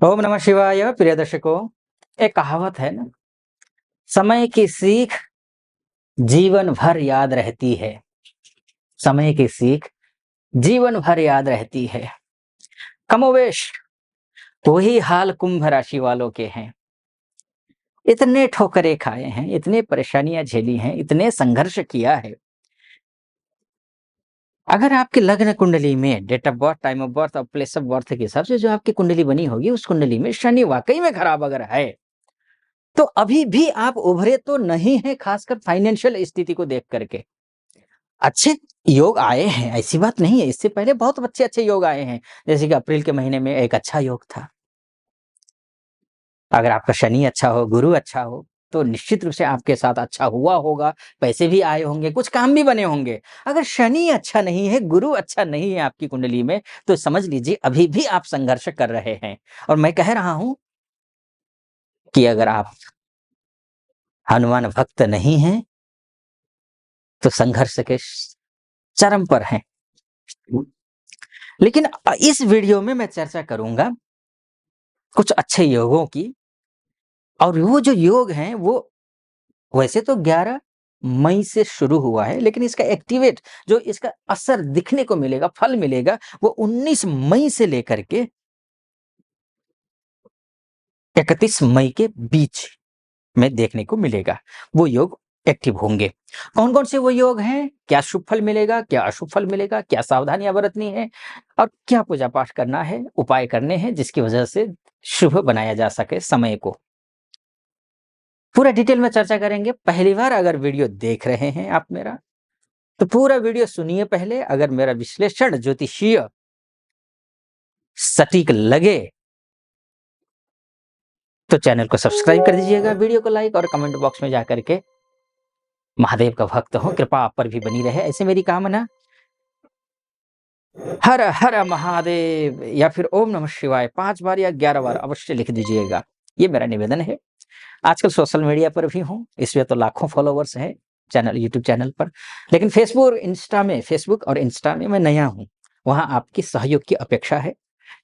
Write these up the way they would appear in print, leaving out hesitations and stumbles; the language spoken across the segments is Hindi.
ओम नमः शिवाय। प्रिय दर्शकों, एक कहावत है ना, समय की सीख जीवन भर याद रहती है। समय की सीख जीवन भर याद रहती है। कमोवेश वही हाल कुंभ राशि वालों के हैं। इतने ठोकरें खाए हैं, इतने परेशानियां झेली हैं, इतने संघर्ष किया है। अगर आपकी लग्न कुंडली में date of birth, time of birth और प्लेस ऑफ बर्थ के हिसाब से जो आपकी कुंडली बनी होगी, उस कुंडली में शनि वाकई में खराब अगर है, तो अभी भी आप उभरे तो नहीं है, खासकर फाइनेंशियल स्थिति को देख करके। अच्छे योग आए हैं, ऐसी बात नहीं है, इससे पहले बहुत अच्छे-अच्छे योग आए हैं, जैसे कि अप्रैल के महीने में एक अच्छा योग था। अगर आपका शनि अच्छा हो, गुरु अच्छा हो, तो निश्चित रूप से आपके साथ अच्छा हुआ होगा, पैसे भी आए होंगे, कुछ काम भी बने होंगे। अगर शनि अच्छा नहीं है, गुरु अच्छा नहीं है आपकी कुंडली में, तो समझ लीजिए अभी भी आप संघर्ष कर रहे हैं। और मैं कह रहा हूँ कि अगर आप हनुमान भक्त नहीं हैं, तो संघर्ष के चरम पर हैं। लेकिन इस वीडियो में मैं चर्चा करूँगा कुछ अच्छे योगों की। और वो जो योग हैं वो वैसे तो 11 मई से शुरू हुआ है, लेकिन इसका एक्टिवेट जो इसका असर दिखने को मिलेगा, फल मिलेगा, वो 19 मई से लेकर के 31 मई के बीच में देखने को मिलेगा। वो योग एक्टिव होंगे। कौन-कौन से वो योग हैं? क्या शुभ फल मिलेगा? क्या अशुभ फल मिलेगा? क्या सावधानियाँ बरतनी है? और क्या पूजा-पाठ करना है, उपाय करने हैं जिसकी वजह से शुभ बनाया जा सके समय को। पूरा डिटेल में चर्चा करेंगे। पहली बार अगर वीडियो देख रहे हैं आप मेरा, तो पूरा वीडियो सुनिए पहले। अगर मेरा विश्लेषण ज्योतिषीय सटीक लगे, तो चैनल को सब्सक्राइब कर दीजिएगा, वीडियो को लाइक और कमेंट बॉक्स में जाकर के महादेव का भक्त हूँ, कृपा आप पर भी बनी रहे, ऐसे मेरी कामना। हर हर महादेव या फिर ओम नमः शिवाय 5 बार या 11 बार अवश्य लिख दीजिएगा। ये मेरा निवेदन है। आजकल सोशल मीडिया पर भी हूँ, इसमें तो लाखों फॉलोवर्स हैं चैनल, यूट्यूब चैनल पर। लेकिन फेसबुक और इंस्टा में मैं नया हूँ। वहाँ आपकी सहयोग की अपेक्षा है।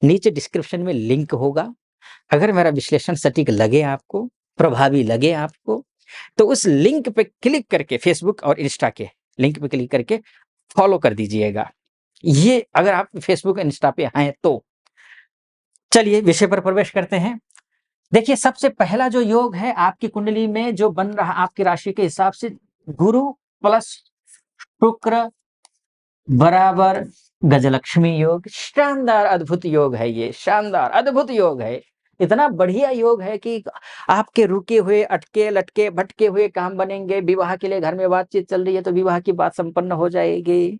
नीचे डिस्क्रिप्शन में लिंक होगा। अगर मेरा विश्लेषण सटीक लगे आपको, प्रभावी लगे आपको, तो उस लिंक पे क्लिक करके, फेसबुक और इंस्टा के लिंक पे क्लिक करके फॉलो कर दीजिएगा। ये अगर आप फेसबुक, इंस्टा पे हैं तो। चलिए विषय पर प्रवेश करते हैं। देखिए, सबसे पहला जो योग है आपकी कुंडली में जो बन रहा आपकी राशि के हिसाब से, गुरु प्लस शुक्र बराबर गजलक्ष्मी योग। शानदार अद्भुत योग है ये, शानदार अद्भुत योग है। इतना बढ़िया योग है कि आपके रुके हुए, अटके लटके भटके हुए काम बनेंगे। विवाह के लिए घर में बातचीत चल रही है तो विवाह की बात संपन्न हो जाएगी।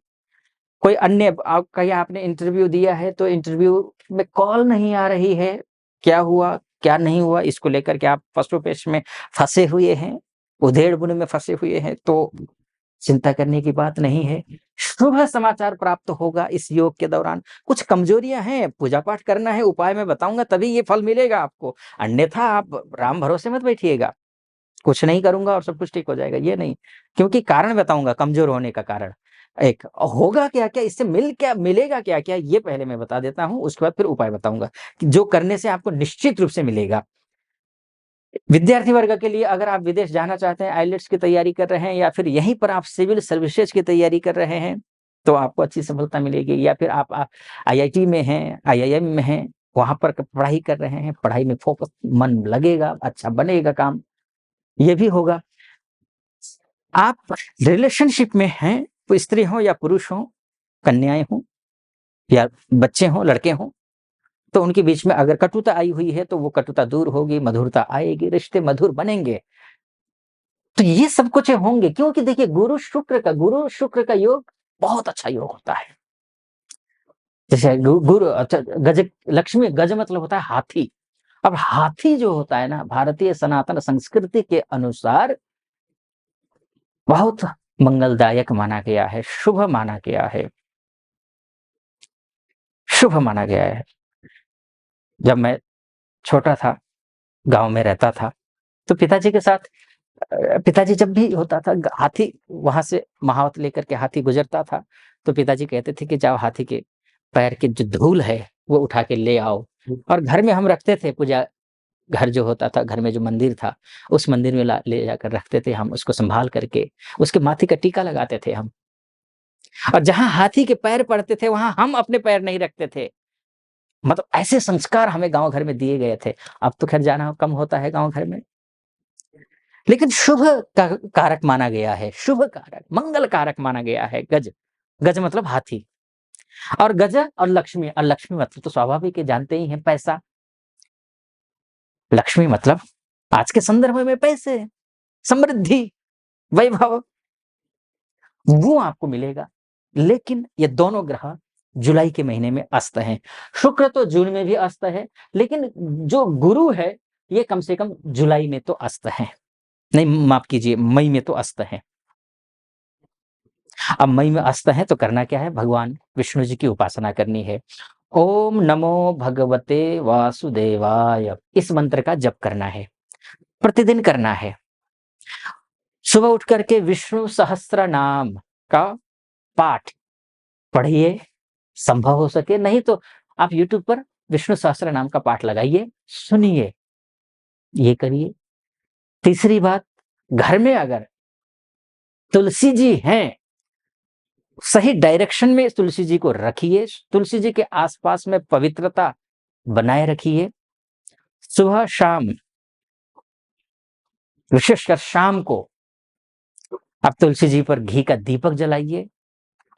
कोई अन्य आप कहीं आपने इंटरव्यू दिया है तो इंटरव्यू में कॉल नहीं आ रही है, क्या हुआ, क्या नहीं हुआ, इसको लेकर के आप पसोपेश में फँसे हुए हैं, उधेड़-बुन में फँसे हुए हैं, तो चिंता करने की बात नहीं है। शुभ समाचार प्राप्त होगा इस योग के दौरान। कुछ कमजोरियाँ हैं, पूजा-पाठ करना है, उपाय मैं बताऊँगा तभी ये फल मिलेगा आपको। अन्यथा आप राम भरोसे मत बैठिएगा, कुछ नहीं करूँगा और सब कुछ ठीक हो जाएगा, ये नहीं। क्योंकि कारण बताऊँगा कमज़ोर होने का कारण। एक होगा क्या-क्या, इससे मिलेगा क्या-क्या, ये पहले मैं बता देता हूँ, उसके बाद फिर उपाय बताऊँगा, कि जो करने से आपको निश्चित रूप से मिलेगा। विद्यार्थी वर्ग के लिए अगर आप विदेश जाना चाहते हैं, आइलेट्स की तैयारी कर रहे हैं या फिर यहीं पर आप सिविल सर्विसेज की तैयारी कर रहे हैं, तो आपको अच्छी सफलता मिलेगी। या फिर आप आईआईटी में हैं, आईआईएम में हैं, वहाँ पर पढ़ाई कर रहे हैं, पढ़ाई में फोकस मन लगेगा, अच्छा बनेगा काम, ये भी होगा। आप रिलेशनशिप में हैं, तो स्त्री हो या पुरुष हो, कन्याएँ हों या बच्चे हों, लड़के हों, तो उनके बीच में अगर कटुता आई हुई है, तो वो कटुता दूर होगी, मधुरता आएगी, रिश्ते मधुर बनेंगे। तो ये सब कुछ होंगे, क्योंकि देखिए गुरु-शुक्र का योग बहुत अच्छा योग होता है। जैसे गुरु अच्छा, गज लक्ष्मी, गज मतलब होता है हाथी। अब हाथी जो होता है ना, भारतीय सनातन संस्कृति के अनुसार बहुत मंगलदायक माना गया है, शुभ माना गया है, शुभ माना गया है। जब मैं छोटा था, गाँव में रहता था, तो पिताजी के साथ पिताजी जब भी होता था हाथी वहाँ से महावत लेकर के हाथी गुज़रता था, तो पिताजी कहते थे कि जाओ हाथी के पैर की जो धूल है वो उठा के ले आओ। और घर में हम रखते थे, पूजा घर जो होता था, घर में जो मंदिर था, उस मंदिर में ले जाकर रखते थे हम, उसको संभाल करके उसके माथे का टीका लगाते थे हम। और जहाँ हाथी के पैर पड़ते थे वहां हम अपने पैर नहीं रखते थे। मतलब ऐसे संस्कार हमें गांव घर में दिए गए थे। अब तो खैर जाना कम होता है गांव घर में, लेकिन शुभ कारक माना गया है, शुभ कारक, मंगल कारक माना गया है गज। गज मतलब हाथी। और गज और लक्ष्मी मतलब तो स्वाभाविक है, जानते ही हैं, पैसा। लक्ष्मी मतलब आज के संदर्भ में पैसे, समृद्धि, वैभव, वो आपको मिलेगा। लेकिन ये दोनों ग्रह जुलाई के महीने में अस्त हैं। शुक्र तो जून में भी अस्त है, लेकिन जो गुरु है ये कम से कम जुलाई में तो अस्त है। नहीं, माफ कीजिए, मई में तो अस्त है। अब मई में अस्त है तो करना क्या है, भगवान विष्णु जी की उपासना करनी है। ओम नमो भगवते वासुदेवाय, इस मंत्र का जप करना है, प्रतिदिन करना है। सुबह उठ करके विष्णु सहस्त्र नाम का पाठ पढ़िए, संभव हो सके, नहीं तो आप YouTube पर विष्णु सहस्त्र नाम का पाठ लगाइए, सुनिए, ये करिए। तीसरी बात, घर में अगर तुलसी जी हैं, सही डायरेक्शन में तुलसी जी को रखिए, तुलसी जी के आसपास में पवित्रता बनाए रखिए। सुबह शाम, विशेषकर शाम को आप तुलसी जी पर घी का दीपक जलाइए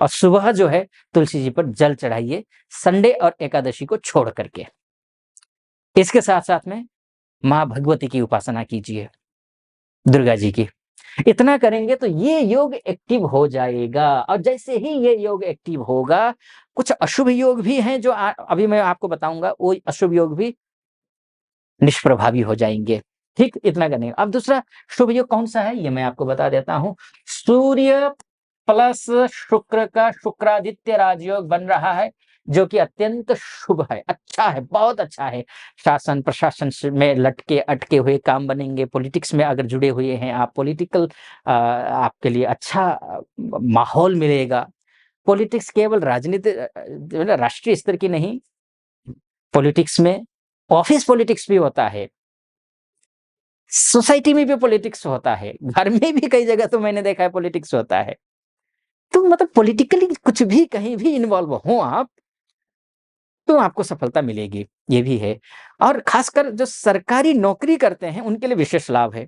और सुबह जो है तुलसी जी पर जल चढ़ाइए, संडे और एकादशी को छोड़ करके। इसके साथ साथ में मां भगवती की उपासना कीजिए, दुर्गा जी की। इतना करेंगे तो ये योग एक्टिव हो जाएगा। और जैसे ही ये योग एक्टिव होगा, कुछ अशुभ योग भी हैं जो अभी मैं आपको बताऊंगा, वो अशुभ योग भी निष्प्रभावी हो जाएंगे। ठीक, इतना करने। अब दूसरा शुभ योग कौन सा है ये मैं आपको बता देता हूं। सूर्य प्लस शुक्र का शुक्रादित्य राजयोग बन रहा है, जो कि अत्यंत शुभ है, अच्छा है, बहुत अच्छा है। शासन प्रशासन में लटके अटके हुए काम बनेंगे। पॉलिटिक्स में अगर जुड़े हुए हैं आप, पॉलिटिकल आपके लिए अच्छा माहौल मिलेगा। पॉलिटिक्स केवल राजनीति राष्ट्रीय स्तर की नहीं, पॉलिटिक्स में ऑफिस पॉलिटिक्स भी होता है, सोसाइटी में भी पॉलिटिक्स होता है, घर में भी कई जगह तो मैंने देखा है पॉलिटिक्स होता है। तो मतलब पॉलिटिकली कुछ भी कहीं भी इन्वॉल्व हो आप, तो आपको सफलता मिलेगी, ये भी है। और खासकर जो सरकारी नौकरी करते हैं उनके लिए विशेष लाभ है।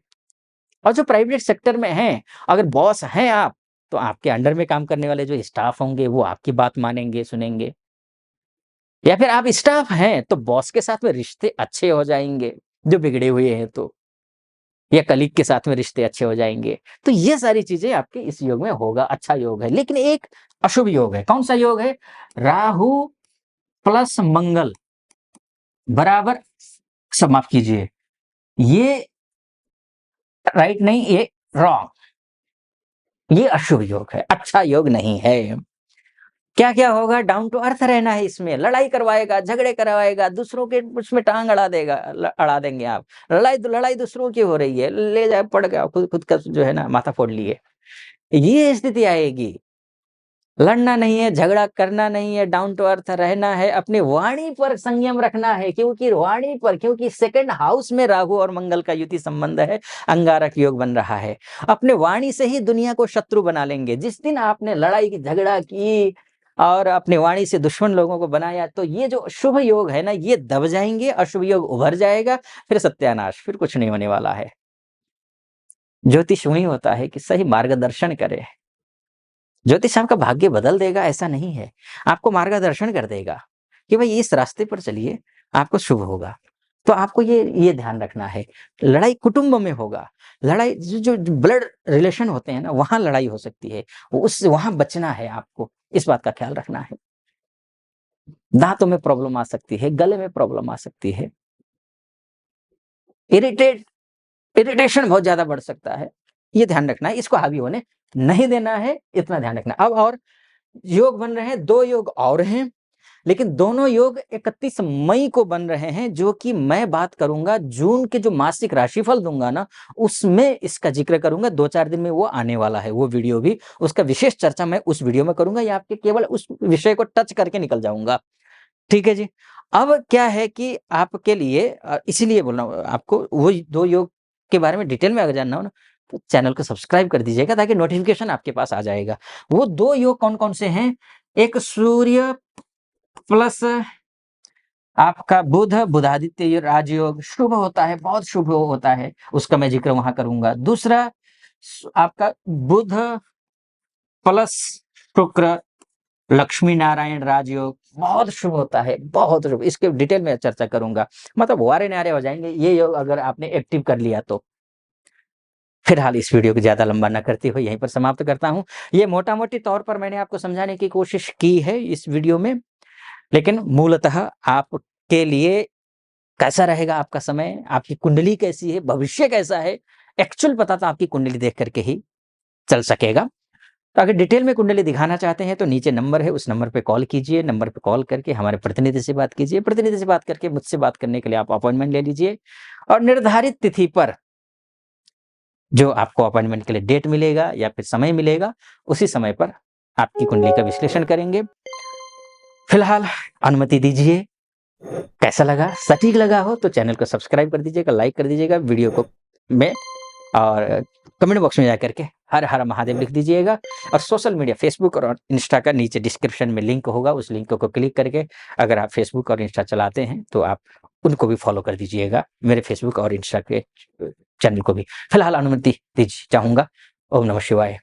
और जो प्राइवेट सेक्टर में हैं, अगर बॉस हैं आप, तो आपके अंडर में काम करने वाले जो स्टाफ होंगे वो आपकी बात मानेंगे, सुनेंगे। या फिर आप स्टाफ हैं तो बॉस के साथ में रिश्ते अच्छे हो जाएंगे, जो बिगड़े हुए हैं तो, या कलीग के साथ में रिश्ते अच्छे हो जाएंगे। तो ये सारी चीजें आपके इस योग में होगा, अच्छा योग है। लेकिन एक अशुभ योग है। कौन सा योग है? राहु प्लस मंगल बराबर, समाप्त कीजिए, ये राइट नहीं, ये रॉन्ग, ये अशुभ योग है, अच्छा योग नहीं है। क्या क्या होगा? डाउन टू अर्थ रहना है इसमें। लड़ाई करवाएगा, झगड़े करवाएगा, दूसरों के उसमें टांग अड़ा देगा, अड़ा देंगे आप। लड़ाई दूसरों की हो रही है, ले जाए पड़ गया, खुद का जो है ना माथा फोड़ लिए, ये स्थिति आएगी। लड़ना नहीं है, झगड़ा करना नहीं है, डाउन टू अर्थ रहना है, अपनी वाणी पर संयम रखना है, क्योंकि सेकंड हाउस में राहु और मंगल का युति संबंध है, अंगारक योग बन रहा है। अपने वाणी से ही दुनिया को शत्रु बना लेंगे। जिस दिन आपने लड़ाई की, झगड़ा की और अपनी वाणी से दुश्मन लोगों को बनाया, तो ये जो शुभ योग है ना, ये दब जाएंगे, अशुभ योग उभर जाएगा, फिर सत्यानाश, फिर कुछ नहीं होने वाला है। ज्योतिष वही होता है कि सही मार्गदर्शन करे। ज्योतिष आपका भाग्य बदल देगा ऐसा नहीं है, आपको मार्गदर्शन कर देगा कि भाई इस रास्ते पर चलिए, आपको शुभ होगा। तो आपको ये ध्यान रखना है। लड़ाई कुटुंब में होगा, लड़ाई जो ब्लड रिलेशन होते हैं ना, वहां लड़ाई हो सकती है, उससे वहां बचना है आपको, इस बात का ख्याल रखना है। दांतों में प्रॉब्लम आ सकती है, गले में प्रॉब्लम आ सकती है, इरिटेशन बहुत ज्यादा बढ़ सकता है, ये ध्यान रखना है। इसको हावी होने नहीं देना है, इतना ध्यान रखना। अब और योग बन रहे हैं, दो योग और हैं। लेकिन दोनों योग 31 मई को बन रहे हैं, जो कि मैं बात करूंगा जून के जो मासिक राशिफल दूंगा ना, उसमें इसका जिक्र करूंगा। 2-4 दिन में वो आने वाला है, वो वीडियो भी, उसका विशेष चर्चा मैं उस वीडियो में करूंगा, या आपके केवल उस विषय को टच करके निकल जाऊंगा। ठीक है जी। अब क्या है कि आपके लिए इसीलिए बोल रहा हूँ आपको, वो 2 योग के बारे में डिटेल में अगर जानना हो ना, तो चैनल को सब्सक्राइब कर दीजिएगा, ताकि नोटिफिकेशन आपके पास आ जाएगा। वो 2 योग कौन-कौन से हैं? एक सूर्य प्लस आपका बुध, बुधादित्य राजयोग शुभ होता है, बहुत शुभ होता है, उसका मैं जिक्र वहाँ करूँगा। दूसरा आपका बुध प्लस शुक्र लक्ष्मी नारायण राजयोग बहुत शुभ होता है, बहुत शुभ। इसके डिटेल में चर्चा करूँगा, मतलब वारे-नारे हो जाएँगे ये योग अगर आपने एक्टिव कर लिया तो। फिलहाल इस वीडियो को ज़्यादा लंबा ना करते हुए यहीं पर समाप्त करता हूँ। ये मोटा-मोटी तौर पर मैंने आपको समझाने की कोशिश की है इस वीडियो में, लेकिन मूलतः आपके लिए कैसा रहेगा आपका समय, आपकी कुंडली कैसी है, भविष्य कैसा है, एक्चुअल पता तो आपकी कुंडली देख कर के ही चल सकेगा। तो अगर डिटेल में कुंडली दिखाना चाहते हैं तो नीचे नंबर है, उस नंबर पे कॉल कीजिए, नंबर पे कॉल करके हमारे प्रतिनिधि से बात कीजिए, प्रतिनिधि से बात करके मुझसे बात करने के लिए आप अपॉइंटमेंट ले लीजिए, और निर्धारित तिथि पर जो आपको अपॉइंटमेंट के लिए डेट मिलेगा या फिर समय मिलेगा, उसी समय पर आपकी कुंडली का विश्लेषण करेंगे। फिलहाल अनुमति दीजिए। कैसा लगा? सटीक लगा हो तो चैनल को सब्सक्राइब कर दीजिएगा, लाइक कर दीजिएगा वीडियो को में, और कमेंट बॉक्स में जाकर के हर हर महादेव लिख दीजिएगा। और सोशल मीडिया फेसबुक और इंस्टा का नीचे डिस्क्रिप्शन में लिंक होगा, उस लिंक को क्लिक करके अगर आप फेसबुक और इंस्टा चलाते हैं तो आप उनको भी फॉलो कर दीजिएगा, मेरे फेसबुक और इंस्टा के चैनल को भी। फिलहाल अनुमति दीजिए चाहूँगा। ओम नमः शिवाय।